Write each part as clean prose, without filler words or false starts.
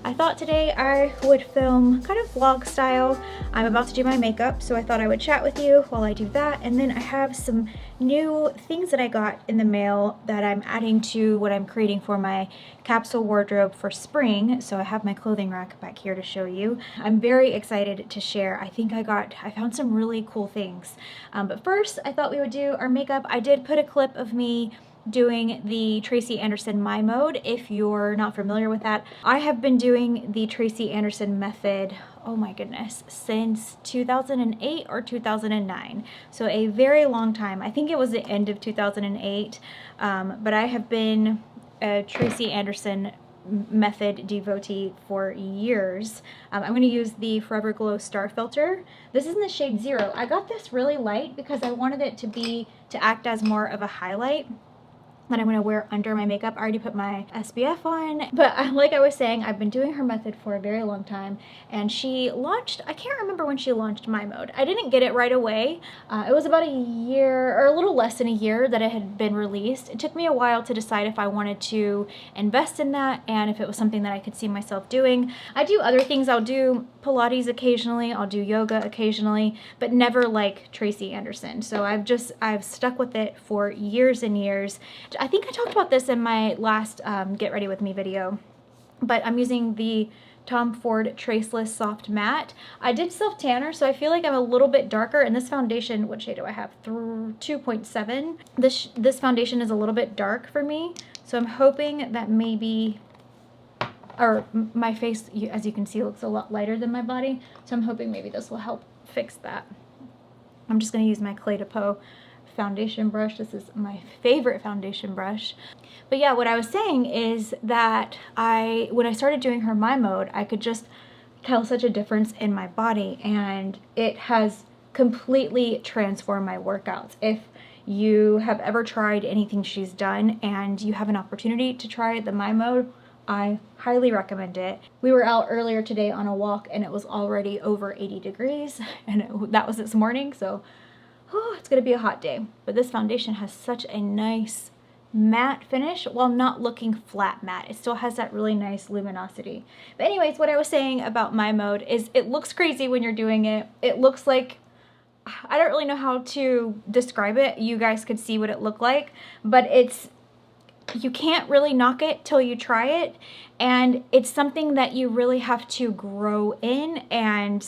I thought today I would film kind of vlog style. I'm about to do my makeup, so I thought I would chat with you while I do that. And then I have some new things that I got in the mail that I'm adding to what I'm creating for my capsule wardrobe for spring. So I have my clothing rack back here to show you. I'm very excited to share. I think I found some really cool things. But first, I thought we would do our makeup. I did put a clip of me doing the Tracy Anderson My Mode. If you're not familiar with that, I have been doing the Tracy Anderson method, oh my goodness, since 2008 or 2009. So a very long time. I think it was the end of 2008, but I have been a Tracy Anderson method devotee for years. I'm going to use the Forever Glow Star Filter. This is in the shade 0. I got this really light because I wanted it to act as more of a highlight that I'm going to wear under my makeup. I already put my SPF on, but like I was saying, I've been doing her method for a very long time, and she launched, I can't remember when she launched My Mode. I didn't get it right away. It was about a year, or a little less than a year that it had been released. It took me a while to decide if I wanted to invest in that and if it was something that I could see myself doing. I do other things. I'll do Pilates occasionally, I'll do yoga occasionally, but never like Tracy Anderson. So I've stuck with it for years and years. I think I talked about this in my last Get Ready With Me video, but I'm using the Tom Ford Traceless Soft Matte. I did self-tanner, so I feel like I'm a little bit darker, and this foundation, what shade do I have? 2.7. This foundation is a little bit dark for me, so I'm hoping that maybe, or my face, as you can see, looks a lot lighter than my body, so I'm hoping maybe this will help fix that. I'm just going to use my Clé de Peau foundation brush. This is my favorite foundation brush. But yeah, what I was saying is that when I started doing her My Mode, I could just tell such a difference in my body, and it has completely transformed my workouts. If you have ever tried anything she's done and you have an opportunity to try the My Mode, I highly recommend it. We were out earlier today on a walk and it was already over 80 degrees, and that was this morning, so it's gonna be a hot day. But this foundation has such a nice matte finish while not looking flat matte. It still has that really nice luminosity. But anyways, what I was saying about My Mode is it looks crazy when you're doing it. It looks like, I don't really know how to describe it. You guys could see what it looked like, but you can't really knock it till you try it, and it's something that you really have to grow in. And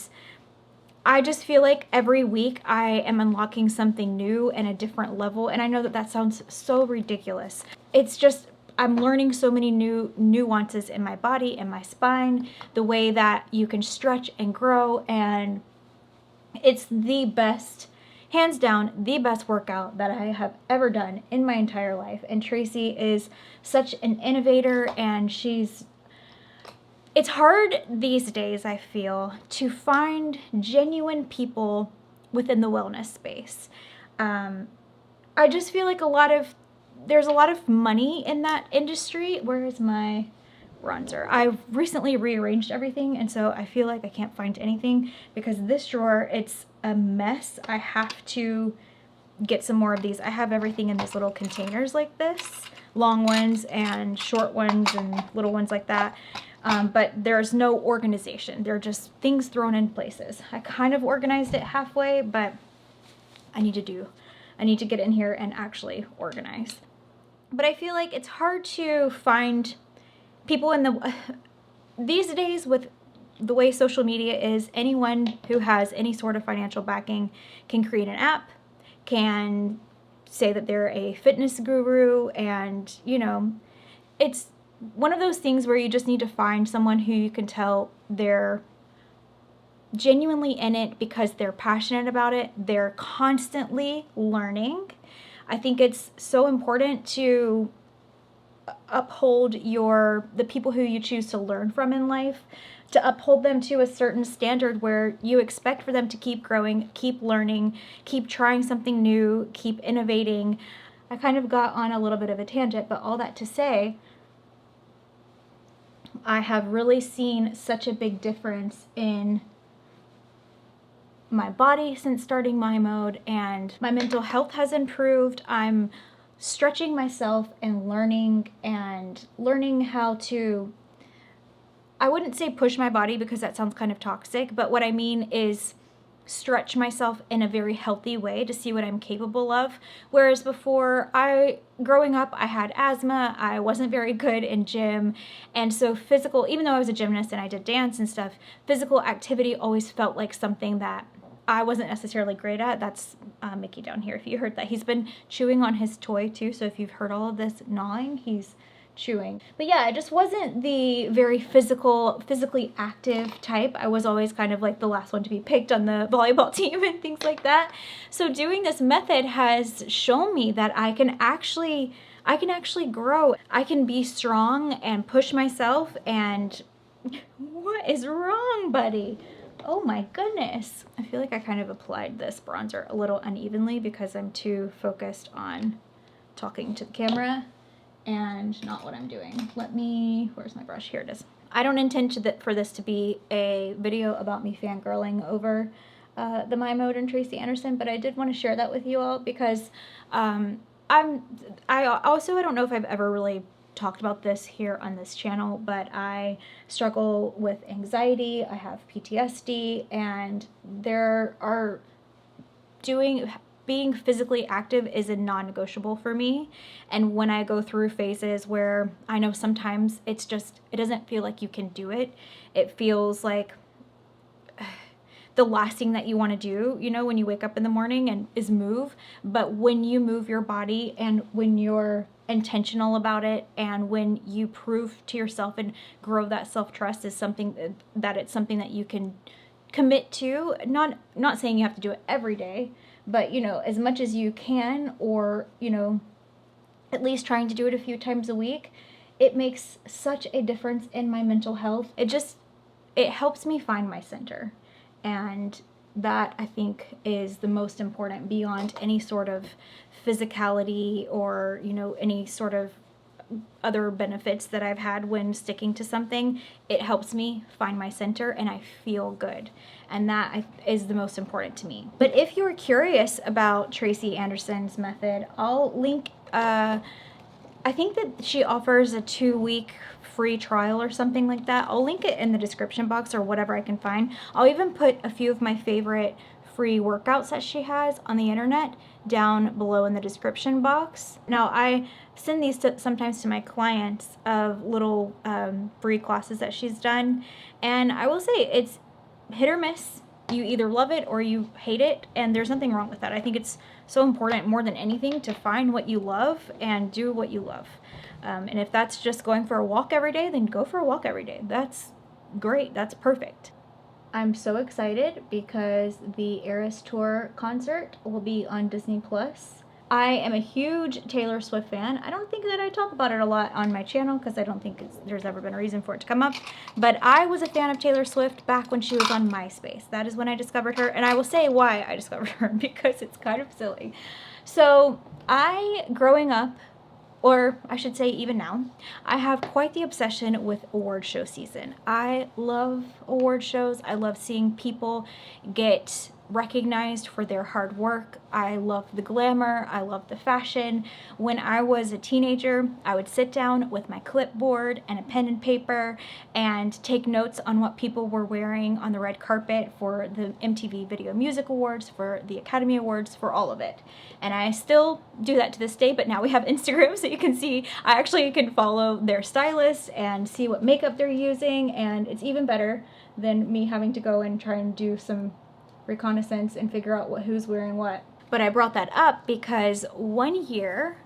I just feel like every week I am unlocking something new and a different level, and I know that sounds so ridiculous. It's just, I'm learning so many new nuances in my body and my spine, the way that you can stretch and grow, and it's the best, hands down, the best workout that I have ever done in my entire life. And Tracy is such an innovator, and it's hard these days, I feel, to find genuine people within the wellness space. I just feel like there's a lot of money in that industry. Where is my bronzer? I've recently rearranged everything, and so I feel like I can't find anything because this drawer, it's a mess. I have to get some more of these. I have everything in these little containers like this, long ones and short ones and little ones like that. But there's no organization. They're just things thrown in places. I kind of organized it halfway, but I need to get in here and actually organize. But I feel like it's hard to find people these days with the way social media is. Anyone who has any sort of financial backing can create an app, can say that they're a fitness guru, and it's one of those things where you just need to find someone who you can tell they're genuinely in it because they're passionate about it. They're constantly learning. I think it's so important to uphold the people who you choose to learn from in life, to uphold them to a certain standard where you expect for them to keep growing, keep learning, keep trying something new, keep innovating. I kind of got on a little bit of a tangent, but all that to say, I have really seen such a big difference in my body since starting My Mode, and my mental health has improved. I'm stretching myself and learning how to I wouldn't say push my body because that sounds kind of toxic, but what I mean is stretch myself in a very healthy way to see what I'm capable of. Whereas before, growing up, I had asthma, I wasn't very good in gym, and so physical, even though I was a gymnast and I did dance and stuff, physical activity always felt like something that I wasn't necessarily great at. That's Mickey down here. If you heard that, he's been chewing on his toy too, so if you've heard all of this gnawing, he's chewing. But yeah, I just wasn't the very physically active type. I was always kind of like the last one to be picked on the volleyball team and things like that. So doing this method has shown me that I can actually grow. I can be strong and push myself. And what is wrong, buddy? Oh my goodness. I feel like I kind of applied this bronzer a little unevenly because I'm too focused on talking to the camera and not what I'm doing. Where's my brush? Here it is. I don't intend for this to be a video about me fangirling over the My Mode and Tracy Anderson, but I did want to share that with you all because I don't know if I've ever really talked about this here on this channel, but I struggle with anxiety, I have PTSD, and being physically active is a non-negotiable for me. And when I go through phases where I know sometimes it doesn't feel like you can do it. It feels like the last thing that you want to do, when you wake up in the morning is move. But when you move your body and when you're intentional about it and when you prove to yourself and grow that self-trust is something that you can commit to, not saying you have to do it every day, but as much as you can, or at least trying to do it a few times a week, it makes such a difference in my mental health. It helps me find my center, and that I think is the most important beyond any sort of physicality or any sort of other benefits that I've had when sticking to something. It helps me find my center and I feel good, and that is the most important to me. But if you're curious about Tracy Anderson's method, I'll link I think that she offers a 2-week free trial or something like that. I'll link it in the description box or whatever I can find. I'll even put a few of my favorite free workouts that she has on the internet down below in the description box. Now, I send these sometimes to my clients of little free classes that she's done, and I will say it's hit or miss. You either love it or you hate it, and there's nothing wrong with that. I think it's so important, more than anything, to find what you love and do what you love. And if that's just going for a walk every day, then go for a walk every day. That's great. That's perfect. I'm so excited because the Eras Tour concert will be on Disney+. I am a huge Taylor Swift fan. I don't think that I talk about it a lot on my channel because I don't think there's ever been a reason for it to come up. But I was a fan of Taylor Swift back when she was on MySpace. That is when I discovered her, and I will say why I discovered her because it's kind of silly. So growing up, or I should say even now, I have quite the obsession with award show season. I love award shows. I love seeing people get recognized for their hard work. I love the glamour. I love the fashion. When I was a teenager, I would sit down with my clipboard and a pen and paper and take notes on what people were wearing on the red carpet for the MTV Video Music Awards, for the Academy Awards, for all of it. And I still do that to this day, but now we have Instagram, so you can see, I actually can follow their stylists and see what makeup they're using, and it's even better than me having to go and try and do some reconnaissance and figure out who's wearing what. But I brought that up because one year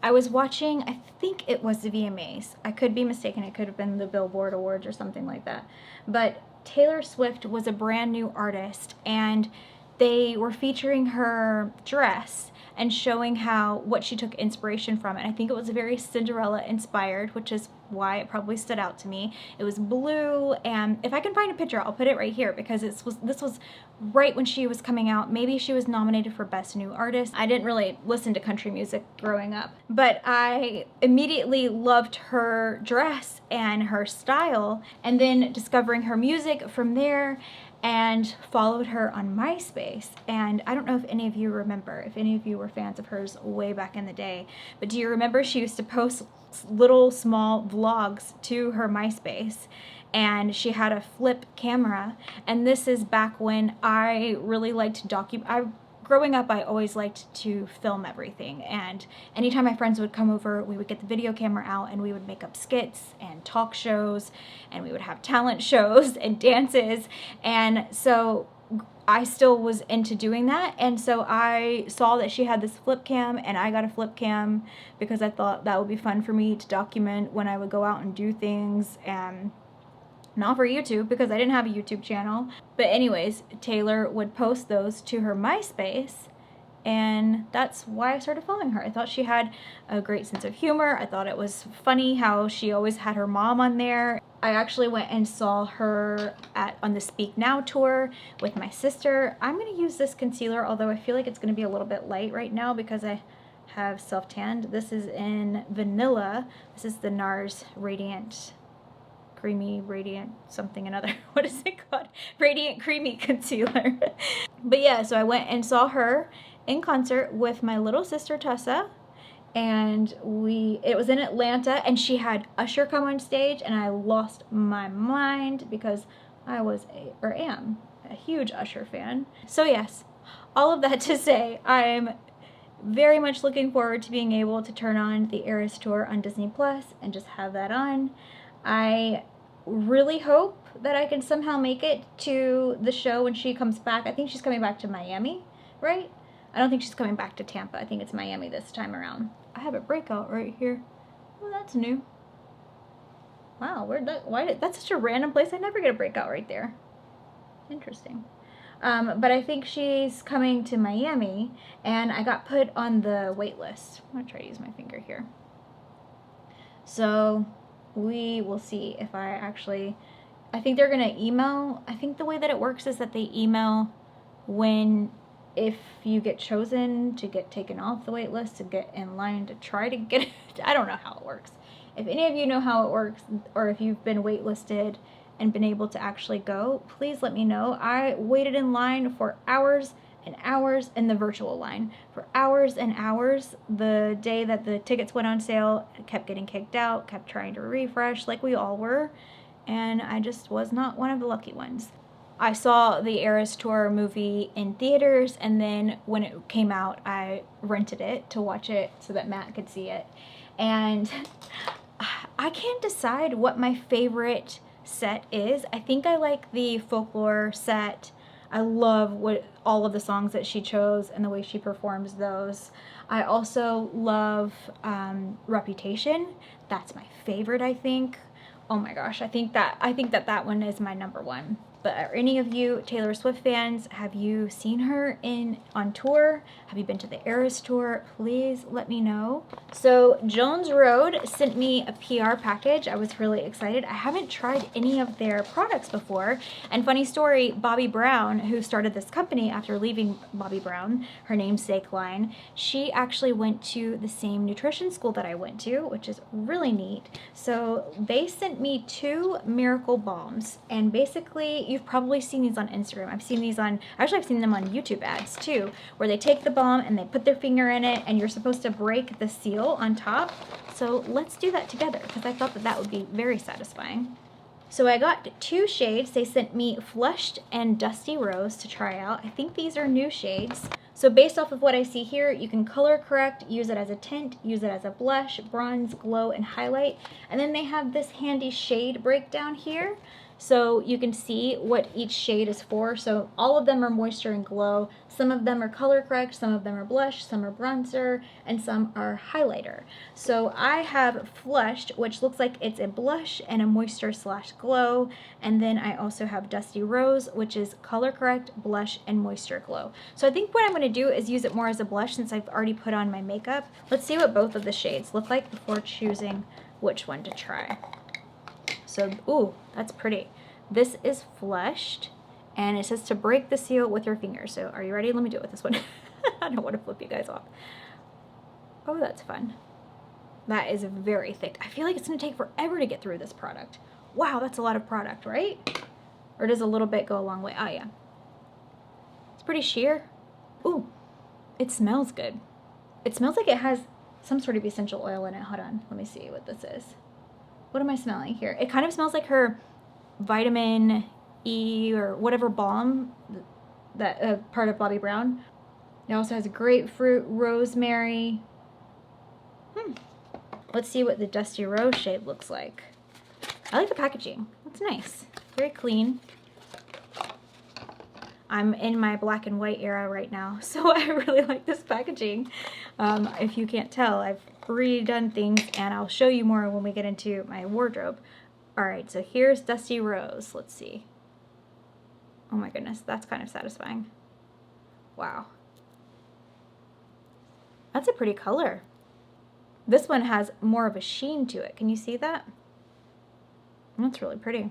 I was watching, I think it was the VMAs. I could be mistaken, it could have been the Billboard Awards or something like that. But Taylor Swift was a brand new artist, and they were featuring her dress and showing what she took inspiration from. And I think it was very Cinderella inspired, which is why it probably stood out to me. It was blue, and if I can find a picture, I'll put it right here because this was right when she was coming out. Maybe she was nominated for Best New Artist. I didn't really listen to country music growing up, but I immediately loved her dress and her style, and then discovering her music from there, and followed her on MySpace. And I don't know if any of you remember, if any of you were fans of hers way back in the day, but do you remember she used to post little small vlogs to her MySpace? and she had a flip camera. And this is back when I really liked to growing up, I always liked to film everything, and anytime my friends would come over, we would get the video camera out and we would make up skits and talk shows, and we would have talent shows and dances. And so I still was into doing that, and so I saw that she had this flip cam, and I got a flip cam because I thought that would be fun for me to document when I would go out and do things, and not for YouTube because I didn't have a YouTube channel. But anyways, Taylor would post those to her MySpace, and that's why I started following her. I thought she had a great sense of humor. I thought it was funny how she always had her mom on there. I actually went and saw her on the Speak Now tour with my sister. I'm going to use this concealer, although I feel like it's going to be a little bit light right now because I have self-tanned. This is in Vanilla. This is the NARS Radiant Creamy Radiant something another. What is it called? Radiant Creamy Concealer. But yeah, so I went and saw her in concert with my little sister Tessa, and it was in Atlanta, and she had Usher come on stage, and I lost my mind because I am a huge Usher fan. So yes, all of that to say, I'm very much looking forward to being able to turn on the Eras Tour on Disney Plus and just have that on. I really hope that I can somehow make it to the show when she comes back. I think she's coming back to Miami, right? I don't think she's coming back to Tampa. I think it's Miami this time around. I have a breakout right here. Oh, that's new. Wow, that's such a random place. I never get a breakout right there. Interesting. But I think she's coming to Miami, and I got put on the wait list. I'm gonna try to use my finger here. So we will see if I think they're gonna email. I think the way that it works is that they email if you get chosen to get taken off the wait list to get in line to try to get it. I don't know how it works. If any of you know how it works, or if you've been waitlisted and been able to actually go, please let me know. I waited in line for hours and hours, in the virtual line for hours and hours. The day that the tickets went on sale, I kept getting kicked out, kept trying to refresh like we all were, and I just was not one of the lucky ones. I saw the Eras Tour movie in theaters, and then when it came out, I rented it to watch it so that Matt could see it. And I can't decide what my favorite set is. I think I like the folklore set. I love all of the songs that she chose and the way she performs those. I also love Reputation. That's my favorite, I think. Oh my gosh, I think that one is my number one. But are any of you Taylor Swift fans? Have you seen her on tour? Have you been to the Eras Tour? Please let me know. So Jones Road sent me a PR package. I was really excited. I haven't tried any of their products before. And funny story, Bobbi Brown, who started this company after leaving Bobbi Brown, her namesake line, she actually went to the same nutrition school that I went to, which is really neat. So they sent me 2 Miracle Balms, and basically you've probably seen these on Instagram. I've seen them on YouTube ads too, where they take the balm and they put their finger in it, and you're supposed to break the seal on top. So let's do that together, because I thought that would be very satisfying. So I got 2 shades. They sent me Flushed and Dusty Rose to try out. I think these are new shades. So based off of what I see here, you can color correct, use it as a tint, use it as a blush, bronze, glow, and highlight. And then they have this handy shade breakdown here, so you can see what each shade is for. So all of them are moisture and glow. Some of them are color correct, some of them are blush, some are bronzer, and some are highlighter. So I have Flushed, which looks like it's a blush and a moisture / glow. And then I also have Dusty Rose, which is color correct, blush, and moisture glow. So I think what I'm going to do is use it more as a blush since I've already put on my makeup. Let's see what both of the shades look like before choosing which one to try. So, ooh, that's pretty. This is Flushed, and it says to break the seal with your finger. So are you ready? Let me do it with this one. I don't want to flip you guys off. Oh, that's fun. That is very thick. I feel like it's going to take forever to get through this product. Wow, that's a lot of product, right? Or does a little bit go a long way? Oh, yeah. It's pretty sheer. Ooh, it smells good. It smells like it has some sort of essential oil in it. Hold on. Let me see what this is. What am I smelling here? It kind of smells like her vitamin E or whatever balm, that part of Bobbi Brown. It also has grapefruit, rosemary. Let's see what the Dusty Rose shade looks like. I like the packaging. It's nice. Very clean. I'm in my black and white era right now, so I really like this packaging. If you can't tell, I've redone things, and I'll show you more when we get into my wardrobe. Alright, so here's Dusty Rose. Let's see. Oh my goodness, that's kind of satisfying. Wow. That's a pretty color. This one has more of a sheen to it. Can you see that? That's really pretty.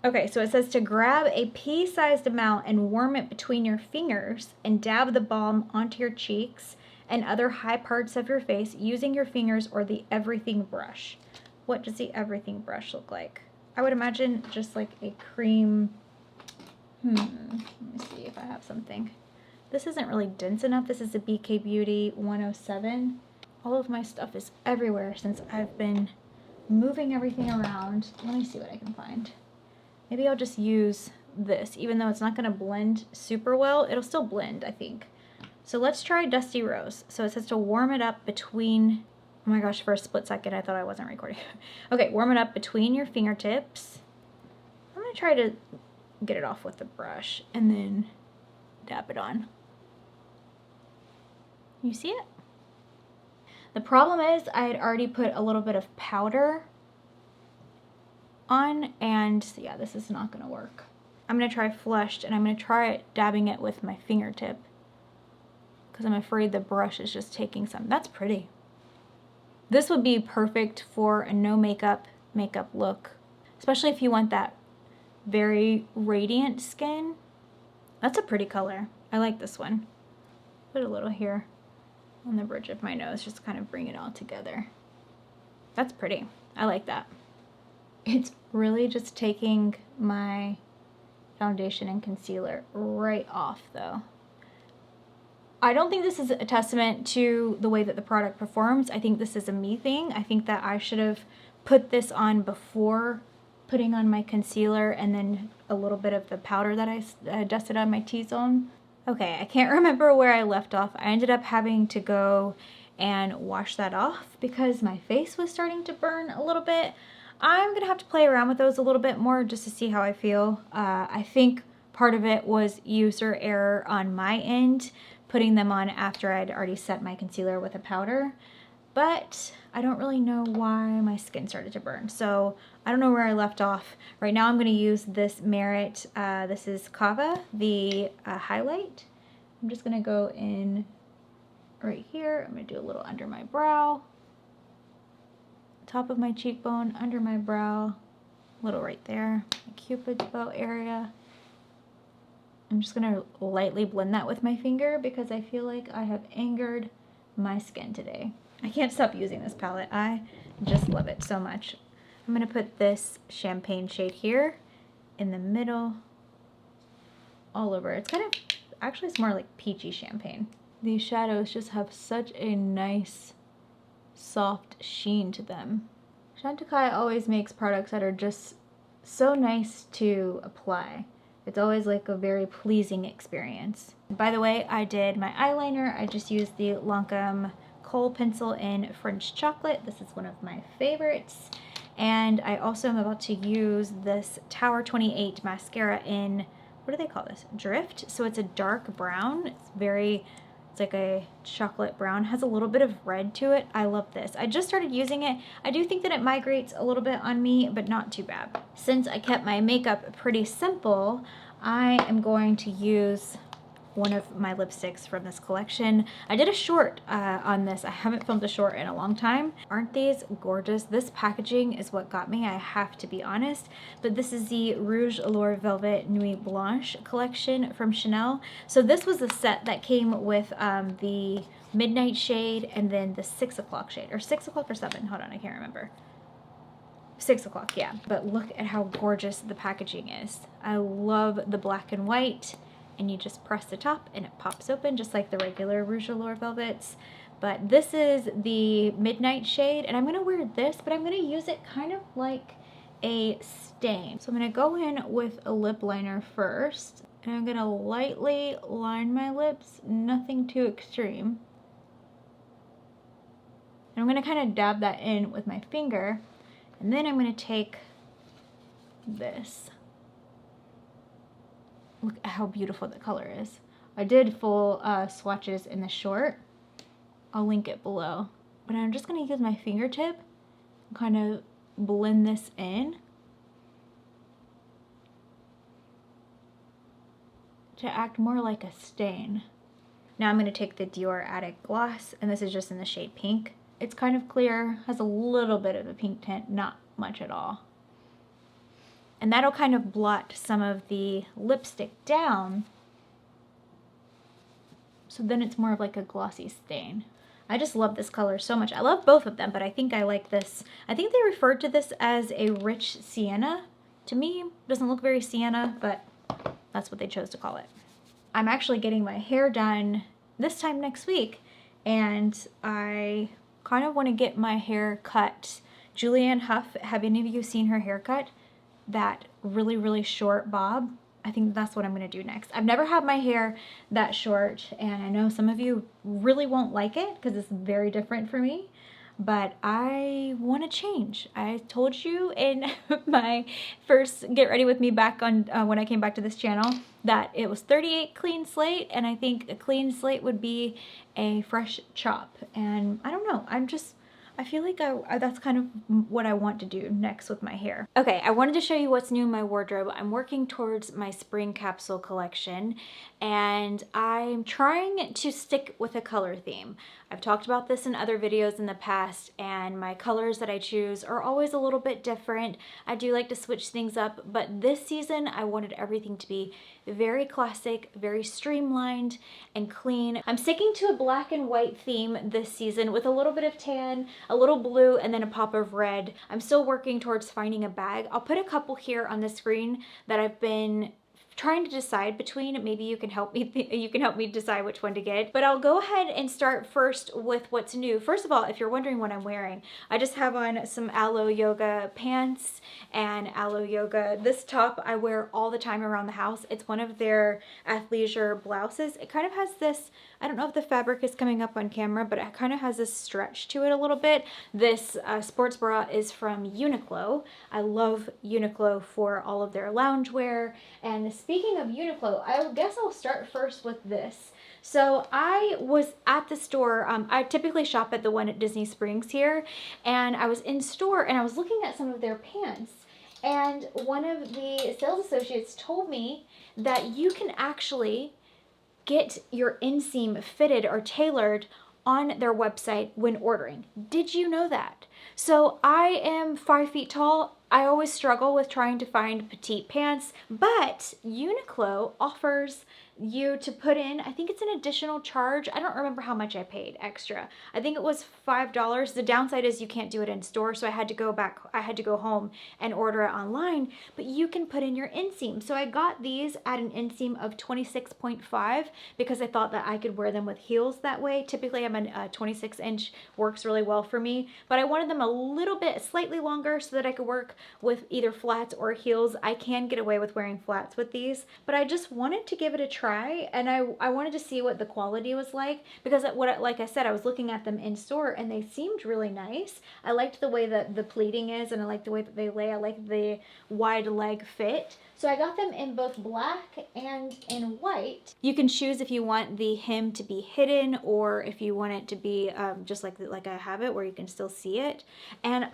Okay, so it says to grab a pea-sized amount and warm it between your fingers and dab the balm onto your cheeks and other high parts of your face using your fingers or the everything brush. What does the everything brush look like? I would imagine just like a cream. Let me see if I have something. This isn't really dense enough. This is a BK Beauty 107. All of my stuff is everywhere since I've been moving everything around. Let me see what I can find. Maybe I'll just use this. Even though it's not going to blend super well, it'll still blend, I think. So let's try Dusty Rose. So it says to warm it up between... Oh my gosh, for a split second I thought I wasn't recording. Okay, warm it up between your fingertips. I'm going to try to get it off with the brush and then dab it on. You see it? The problem is I had already put a little bit of powder on, and yeah, this is not going to work. I'm going to try flushed, and I'm going to try dabbing it with my fingertip because I'm afraid the brush is just taking some. That's pretty. This would be perfect for a no makeup look, especially if you want that very radiant skin. That's a pretty color. I like this one. Put a little here on the bridge of my nose, just kind of bring it all together. That's pretty. I like that. It's really just taking my foundation and concealer right off though. I don't think this is a testament to the way that the product performs. I think this is a me thing. I think that I should have put this on before putting on my concealer and then a little bit of the powder that I dusted on my T-zone. Okay, I can't remember where I left off. I ended up having to go and wash that off because my face was starting to burn a little bit. I'm gonna have to play around with those a little bit more just to see how I feel. I think part of it was user error on my end, putting them on after I'd already set my concealer with a powder. But I don't really know why my skin started to burn. So I don't know where I left off. Right now I'm going to use this Merit, this is Kava, the highlight. I'm just going to go in right here. I'm going to do a little under my brow, top of my cheekbone, under my brow, a little right there, my Cupid's bow area. I'm just going to lightly blend that with my finger because I feel like I have angered my skin today. I can't stop using this palette. I just love it so much. I'm going to put this champagne shade here in the middle, all over. It's kind of, actually it's more like peachy champagne. These shadows just have such a nice, soft sheen to them. Chantecaille always makes products that are just so nice to apply. It's always like a very pleasing experience. By the way, I did my eyeliner. I just used the Lancome Kohl pencil in French chocolate. This is one of my favorites. And I also am about to use this Tower 28 mascara in, what do they call this? Drift. So it's a dark brown. It's like a chocolate brown. Has a little bit of red to it. I love this. I just started using it. I do think that it migrates a little bit on me, but not too bad. Since I kept my makeup pretty simple, I am going to use one of my lipsticks from this collection. I did a short on this. I haven't filmed a short in a long time. Aren't these gorgeous? This packaging is what got me, I have to be honest. But this is the Rouge Allure Velvet Nuit Blanche collection from Chanel. So this was the set that came with the midnight shade and then the 6 o'clock shade. Or 6 o'clock or 7? Hold on, I can't remember. 6 o'clock, yeah. But look at how gorgeous the packaging is. I love the black and white. And you just press the top and it pops open just like the regular Rouge Allure Velvets. But this is the midnight shade, and I'm going to wear this, but I'm going to use it kind of like a stain. So I'm gonna go in with a lip liner first, and I'm gonna lightly line my lips, nothing too extreme. And I'm gonna kind of dab that in with my finger, and then I'm gonna take this. Look at how beautiful the color is. I did full swatches in the short. I'll link it below. But I'm just gonna use my fingertip and kind of blend this in to act more like a stain. Now I'm gonna take the Dior Addict Gloss, and this is just in the shade Pink. It's kind of clear, has a little bit of a pink tint, not much at all. And that'll kind of blot some of the lipstick down, so then it's more of like a glossy stain. I just love this color so much. I love both of them, but I think I like this. I think they referred to this as a rich sienna. To me, it doesn't look very sienna, but that's what they chose to call it. I'm actually getting my hair done this time next week, and I kind of want to get my hair cut Julianne Hough. Have any of you seen her haircut? That really, really short bob. I think that's what I'm going to do next. I've never had my hair that short, and I know some of you really won't like it because it's very different for me, but I want to change. I told you in my first Get Ready With Me back on when I came back to this channel that it was 38 clean slate, and I think a clean slate would be a fresh chop. And I don't know, I feel like that's kind of what I want to do next with my hair. Okay, I wanted to show you what's new in my wardrobe. I'm working towards my spring capsule collection, and I'm trying to stick with a color theme. I've talked about this in other videos in the past, and my colors that I choose are always a little bit different. I do like to switch things up, but this season I wanted everything to be very classic, very streamlined and clean. I'm sticking to a black and white theme this season with a little bit of tan, a little blue, and then a pop of red. I'm still working towards finding a bag. I'll put a couple here on the screen that I've been trying to decide between. Maybe you can help me decide which one to get. But I'll go ahead and start first with what's new. First of all, if you're wondering what I'm wearing, I just have on some Aloe Yoga pants and Aloe Yoga. This top I wear all the time around the house. It's one of their athleisure blouses. It kind of has this, I don't know if the fabric is coming up on camera, but it kind of has this stretch to it a little bit. This sports bra is from Uniqlo. I love Uniqlo for all of their loungewear. And speaking of Uniqlo, I guess I'll start first with this. So I was at the store, I typically shop at the one at Disney Springs here, and I was in store and I was looking at some of their pants, and one of the sales associates told me that you can actually get your inseam fitted or tailored on their website when ordering. Did you know that? So I am 5 feet tall. I always struggle with trying to find petite pants, but Uniqlo offers you to put in, I think it's an additional charge. I don't remember how much I paid extra. I think it was $5. The downside is you can't do it in store, so I had to go home and order it online, but you can put in your inseam. So I got these at an inseam of 26.5 because I thought that I could wear them with heels that way. Typically I'm a 26-inch works really well for me, but I wanted them a little bit slightly longer so that I could work with either flats or heels. I can get away with wearing flats with these, but I just wanted to give it a try, and I wanted to see what the quality was like, because like I said, I was looking at them in store and they seemed really nice. I liked the way that the pleating is, and I like the way that they lay. I like the wide leg fit. So I got them in both black and in white. You can choose if you want the hem to be hidden or if you want it to be just like I have it, where you can still see it. And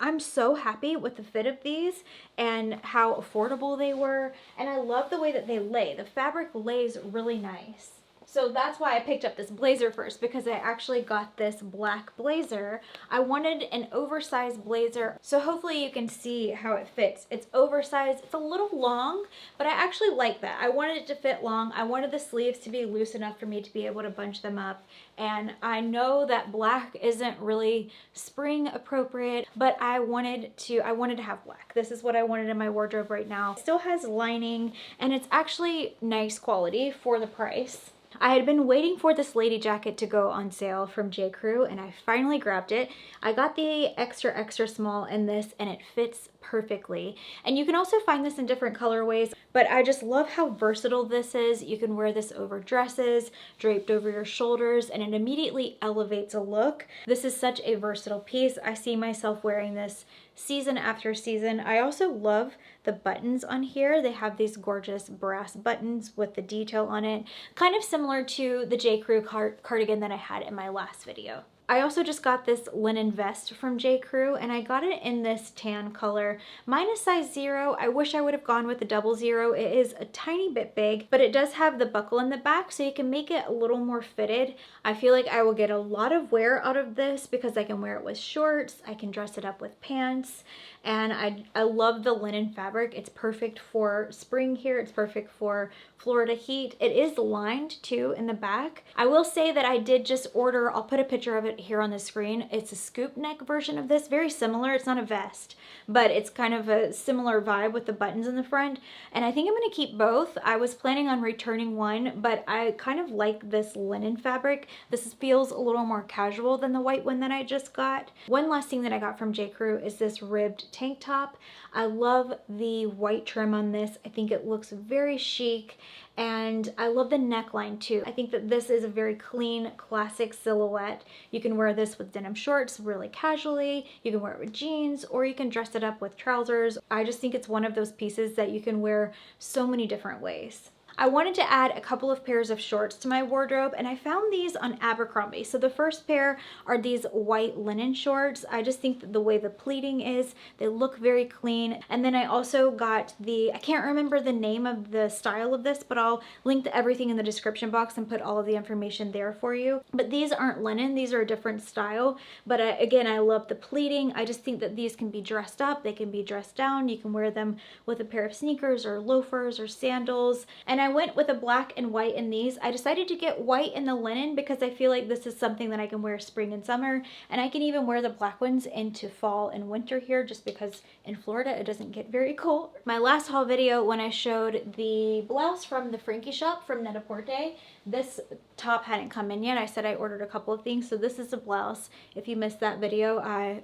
I'm so happy with the fit of these and how affordable they were. And I love the way that they lay. The fabric lays really nice. So that's why I picked up this blazer first, because I actually got this black blazer. I wanted an oversized blazer, so hopefully you can see how it fits. It's oversized, it's a little long, but I actually like that. I wanted it to fit long. I wanted the sleeves to be loose enough for me to be able to bunch them up. And I know that black isn't really spring appropriate, but I wanted to have black. This is what I wanted in my wardrobe right now. It still has lining, and it's actually nice quality for the price. I had been waiting for this lady jacket to go on sale from j.crew, and I finally grabbed it. I got the extra small in this, and it fits perfectly. And you can also find this in different colorways, but I just love how versatile this is. You can wear this over dresses, draped over your shoulders, and it immediately elevates a look. This is such a versatile piece. I see myself wearing this season after season. I also love the buttons on here. They have these gorgeous brass buttons with the detail on it, kind of similar to the j.crew cardigan that I had in my last video. I also just got this linen vest from j.crew, and I got it in this tan color. Mine is size 0. I wish I would have gone with the 00. It is a tiny bit big, but it does have the buckle in the back, so you can make it a little more fitted. I feel like I will get a lot of wear out of this because I can wear it with shorts, I can dress it up with pants, and I love the linen fabric. It's perfect for spring here. It's perfect for Florida heat. It is lined too in the back. I will say that I did just order, I'll put a picture of it here on the screen. It's a scoop neck version of this, very similar. It's not a vest, but it's kind of a similar vibe with the buttons in the front. And I think I'm gonna keep both. I was planning on returning one, but I kind of like this linen fabric. This feels a little more casual than the white one that I just got. One last thing that I got from j.crew is this ribbed tank top. I love the white trim on this. I think it looks very chic, and I love the neckline too. I think that this is a very clean, classic silhouette. You can wear this with denim shorts really casually, you can wear it with jeans, or you can dress it up with trousers. I just think it's one of those pieces that you can wear so many different ways. I wanted to add a couple of pairs of shorts to my wardrobe, and I found these on Abercrombie. So the first pair are these white linen shorts. I just think that the way the pleating is, they look very clean. And then I also got I can't remember the name of the style of this, but I'll link to everything in the description box and put all of the information there for you. But these aren't linen, these are a different style. But again, I love the pleating. I just think that these can be dressed up, they can be dressed down. You can wear them with a pair of sneakers or loafers or sandals. And I went with a black and white in these. I decided to get white in the linen because I feel like this is something that I can wear spring and summer, and I can even wear the black ones into fall and winter here just because in Florida it doesn't get very cold. My last haul video, when I showed the blouse from the Frankie shop from Net-a-Porter, this top hadn't come in yet. I said I ordered a couple of things, so this is a blouse. If you missed that video, I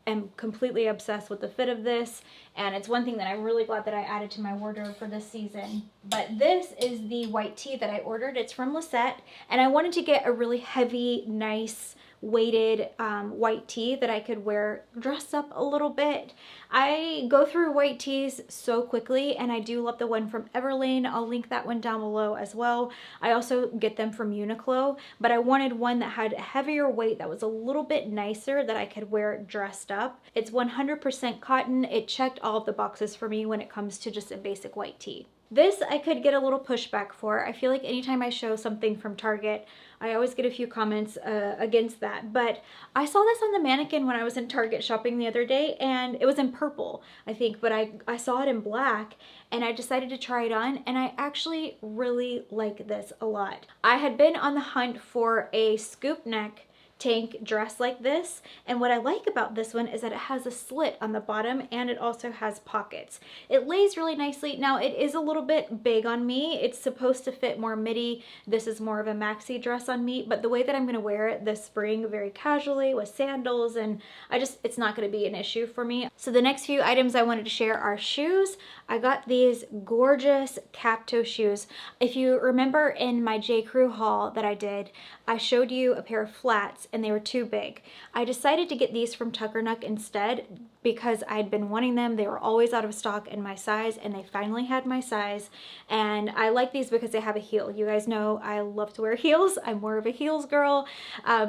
am completely obsessed with the fit of this, and it's one thing that I'm really glad that I added to my wardrobe for this season. But this is the white tee that I ordered. It's from Lisette, and I wanted to get a really heavy, nice, weighted white tee that I could wear dressed up a little bit. I go through white tees so quickly, and I do love the one from Everlane. I'll link that one down below as well. I also get them from Uniqlo, but I wanted one that had a heavier weight that was a little bit nicer that I could wear dressed up. It's 100% cotton. It checked all of the boxes for me when it comes to just a basic white tee. This I could get a little pushback for. I feel like anytime I show something from Target, I always get a few comments against that. But I saw this on the mannequin when I was in Target shopping the other day, and it was in purple, I think, but I saw it in black, and I decided to try it on, and I actually really like this a lot. I had been on the hunt for a scoop neck tank dress like this, and what I like about this one is that it has a slit on the bottom and it also has pockets. It lays really nicely. Now it is a little bit big on me. It's supposed to fit more midi. This is more of a maxi dress on me, but the way that I'm going to wear it this spring very casually with sandals, and it's not going to be an issue for me. So the next few items I wanted to share are shoes. I got these gorgeous cap toe shoes. If you remember in my j.crew haul that I did, I showed you a pair of flats and they were too big. I decided to get these from Tuckernuck instead because I'd been wanting them. They were always out of stock in my size, and they finally had my size. And I like these because they have a heel. You guys know I love to wear heels. I'm more of a heels girl.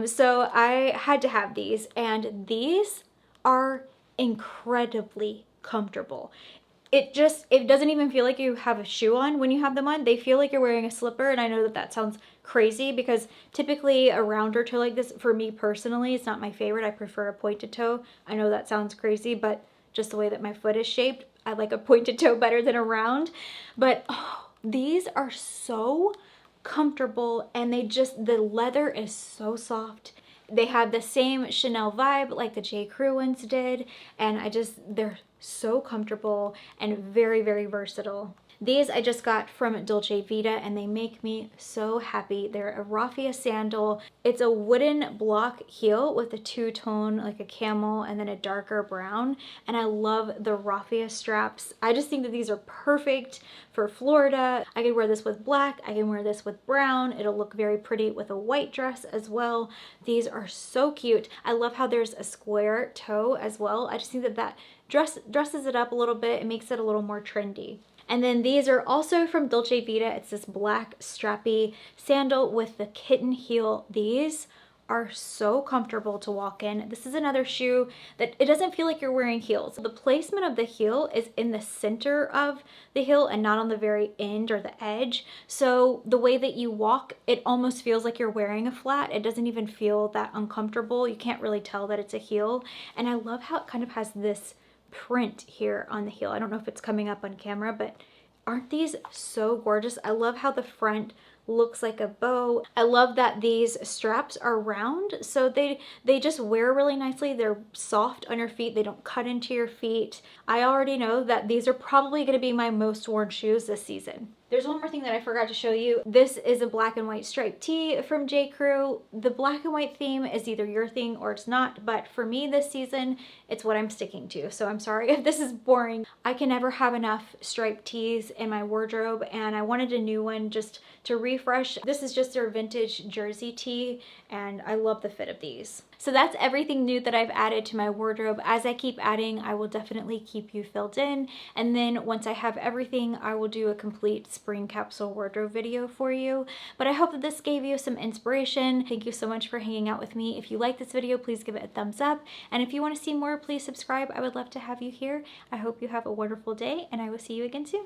So I had to have these, and these are incredibly comfortable. It doesn't even feel like you have a shoe on when you have them on. They feel like you're wearing a slipper, and I know that that sounds crazy because typically a rounder toe like this, for me personally, it's not my favorite. I prefer a pointed toe. I know that sounds crazy, but just the way that my foot is shaped, I like a pointed toe better than a round. But these are so comfortable, and the leather is so soft. They have the same Chanel vibe like the j.crew ones did, and they're so comfortable and very, very versatile. These I just got from Dolce Vita and they make me so happy. They're a raffia sandal. It's a wooden block heel with a two-tone, like a camel and then a darker brown. And I love the raffia straps. I just think that these are perfect for Florida. I could wear this with black. I can wear this with brown. It'll look very pretty with a white dress as well. These are so cute. I love how there's a square toe as well. I just think that that dresses it up a little bit. It makes it a little more trendy. And then these are also from Dolce Vita. It's this black strappy sandal with the kitten heel. These are so comfortable to walk in. This is another shoe that it doesn't feel like you're wearing heels. The placement of the heel is in the center of the heel and not on the very end or the edge. So the way that you walk, it almost feels like you're wearing a flat. It doesn't even feel that uncomfortable. You can't really tell that it's a heel. And I love how it kind of has this print here on the heel. I don't know if it's coming up on camera, but aren't these so gorgeous? I love how the front looks like a bow. I love that these straps are round, so they just wear really nicely. They're soft on your feet. They don't cut into your feet. I already know that these are probably going to be my most worn shoes this season. There's one more thing that I forgot to show you. This is a black and white striped tee from j.crew. The black and white theme is either your thing or it's not, but for me this season, it's what I'm sticking to. So I'm sorry if this is boring. I can never have enough striped tees in my wardrobe and I wanted a new one just to refresh. This is just their vintage jersey tee and I love the fit of these. So that's everything new that I've added to my wardrobe. As I keep adding, I will definitely keep you filled in. And then once I have everything, I will do a complete spring capsule wardrobe video for you. But I hope that this gave you some inspiration. Thank you so much for hanging out with me. If you like this video, please give it a thumbs up. And if you want to see more, please subscribe. I would love to have you here. I hope you have a wonderful day and I will see you again soon.